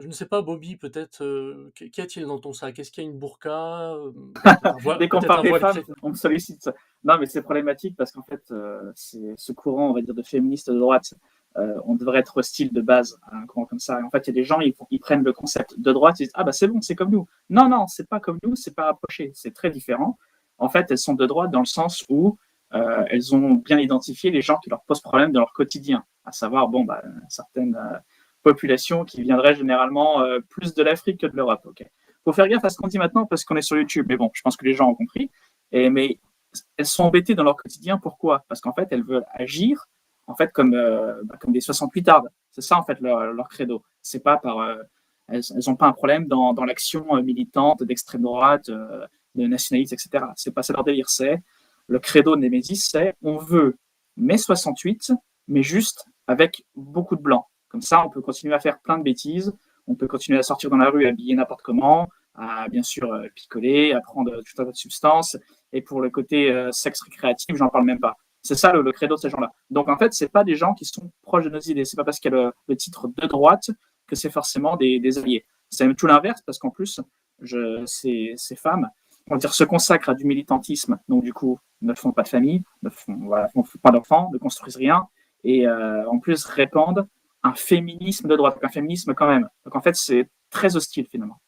Je ne sais pas, Bobby, peut-être, qu'y a-t-il dans ton sac? Est-ce qu'il y a une burqa, peut-être un voile Dès qu'on peut-être parle un des voile femmes, chrétien? on me sollicite. Non, mais c'est problématique parce qu'en fait, c'est ce courant, on va dire, de féministes de droite, on devrait être hostile de base à un courant comme ça. Et en fait, il y a des gens, ils prennent le concept de droite, ils disent ah bah c'est bon, c'est comme nous. Non, non, c'est pas comme nous, c'est pas rapproché, c'est très différent. En fait, elles sont de droite dans le sens où elles ont bien identifié les gens qui leur posent problème dans leur quotidien, à savoir bon bah certaines populations qui viendraient généralement plus de l'Afrique que de l'Europe. Ok. Faut faire gaffe à ce qu'on dit maintenant parce qu'on est sur YouTube. Mais bon, je pense que les gens ont compris. Mais elles sont embêtées dans leur quotidien. Pourquoi? Parce qu'en fait, elles veulent agir en fait comme des 68 ardes. C'est ça en fait leur credo. C'est pas par elles n'ont pas un problème dans l'action militante d'extrême droite, de nationalistes, etc. C'est pas ça leur délire. C'est le credo de Nemesis, c'est on veut mai 68, mais juste avec beaucoup de blanc. Comme ça, on peut continuer à faire plein de bêtises, on peut continuer à sortir dans la rue habillé n'importe comment, à bien sûr picoler, à prendre tout un tas de substances. Et pour le côté sexe récréatif, j'en parle même pas. C'est ça le credo de ces gens-là. Donc en fait, c'est pas des gens qui sont proches de nos idées. C'est pas parce qu'il y a le titre de droite que c'est forcément des alliés. C'est même tout l'inverse parce qu'en plus, ces femmes, on va dire, se consacrent à du militantisme. Donc du coup, ne font pas de famille, voilà, font pas d'enfants, ne construisent rien et en plus répandent un féminisme de droite, un féminisme quand même. Donc en fait, c'est très hostile finalement.